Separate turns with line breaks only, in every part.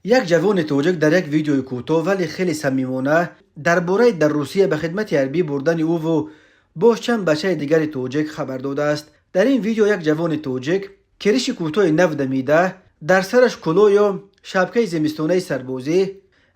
یک جوان توجک در یک ویدیوی کوتاه ولی خیلی صمیمانه درباره در روسیه به خدمت حربی بردن او و با چند بچه دیگر توجک خبر داده است. در این ویدیو یک جوان توجک کریش کوتاه نفت میده، در سرش کلاه یا شبکه زمستانه سربازی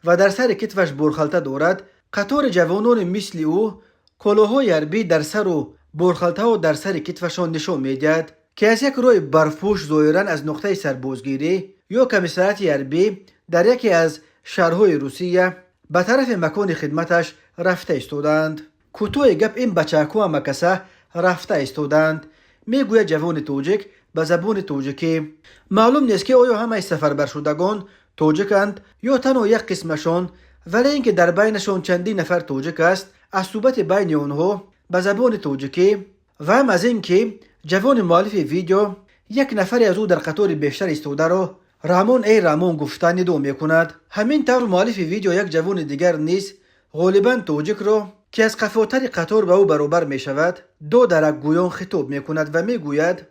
و در سر کتفش برخالته دارد. قطار جوانان مثل او کلاه‌های حربی در سر و برخالته و در سر کتفشان نشان میدهد که از یک راه برفپوش ظاهراً از نقطه سربازگیری یا کمیسریت حربی در یکی از شهرهای روسیه به طرف مکان خدمتش رفته ایستادند. کوتاه گپ این بچه‌ها هم کسا رفته ایستادند، میگوید جوان توجک به زبان توجکی. معلوم نیست که آیا همه سفربر شدگان توجکند یا تنها یک قسمشان، ولی اینکه در بینشان چندین نفر توجک است از صحبت بین آنها به زبان توجکی و هم از اینکه جوان مؤلف ویدیو یک نفر از او در قطار بیشتر ایستاده را رامان ای رامان گفتن ندو میکند. همین طور مؤلف ویدیو یک جوان دیگر نیز غالبا توجک را که از قفاتر قطار به او برابر می شود دو درک گویان خطاب می کند و می گوید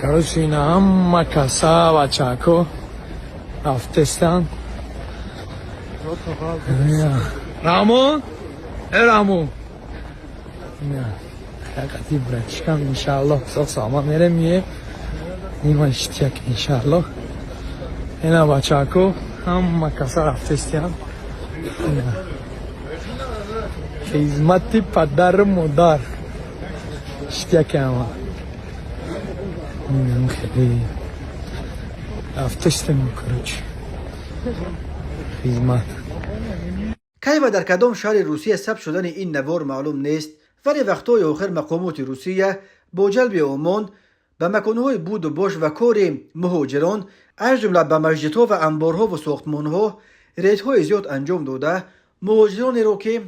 Короче, اینا هم کسا و چاکو رفتستن. رامون؟ ای رامون حقیقتی برچکم انشاءالله سامان میره میه نیما اشتیاک انشاءالله. اینا با چاکو هم کسا رفتستن. خدمتی پدر مادر اشتیاک همه خیلی رفتستم کروچ خدمت.
کی و در کدام شهر روسیه ثبت شدن این نوار معلوم نیست، ولی وقتای آخر مقامات روسیه با جلب امان به مکانهای بود و باش و کار مهاجران از جمله به مسجدها و انبارها و ساختمانها ریدهای زیاد انجام داده مهاجرانی را که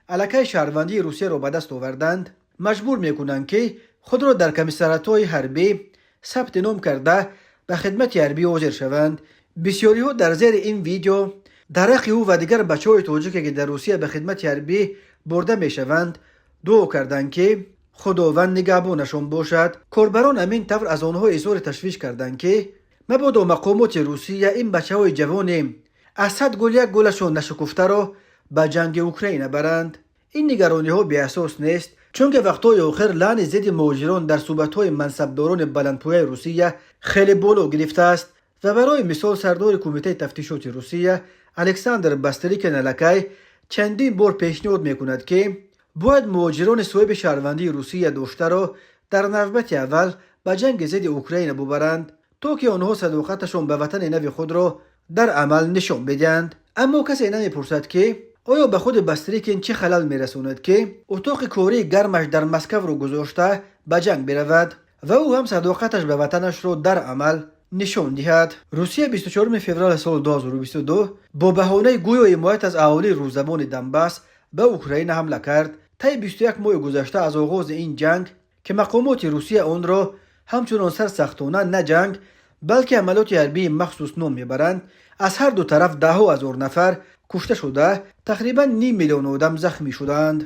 علاقه شهروندی روسیه را به دست آوردند مجبور میکنند که خود را در کمیسریت‌های حربی ثبت نام کرده به خدمت حربی حاضر شوند. بسیاری ها در زیر این ویدیو در حق او و دیگر بچه‌های توجکی که در روسیه به خدمت حربی برده میشوند دعا کردند که خداوند نگهبانشان باشد. کاربران همین طور از آنها اظهار تشویش کردند که مبادا مقامات روسیه این بچه‌های جوان از 100 گل یک گلشان نشکفته را به جنگ اوکراین برند. این نگرانی ها بی اساس نیست، چون که وقتای آخر لعن ضد مهاجران در صحبت‌های منصبداران بلندپایه روسیه خیلی بالا گرفته است و برای مثال سردار کمیته تفتیشات روسیه الکساندر باستریکین الکی چندین بار پیشنهاد میکند که باید مهاجران صاحب شهروندی روسیه داشته را در نوبت اول به جنگ ضد اوکراین ببرند تا که آنها صداقتشان به وطن نو خود را در عمل نشان بدهند. اما کسی نمیپرسد که آیا به خود باستریکین چه خلل میرساند که اتاق کاری گرمش در مسکو را گذاشته به جنگ برود و او هم صداقتش به وطنش را در عمل نشان دهد. روسیه 24 فوریه سال 2022 با بهانه گویا حمایت از اهالی روزبان دنباس به اوکراین حمله کرد. طی 21 ماه گذشته از آغاز این جنگ که مقامات روسیه آن را همچنان سرسختانه نه جنگ بلکه عملیات حربی مخصوص نام میبرند، از هر دو طرف 10,000 نفر کشته شده، تقریبا 500,000 آدم زخمی شدند.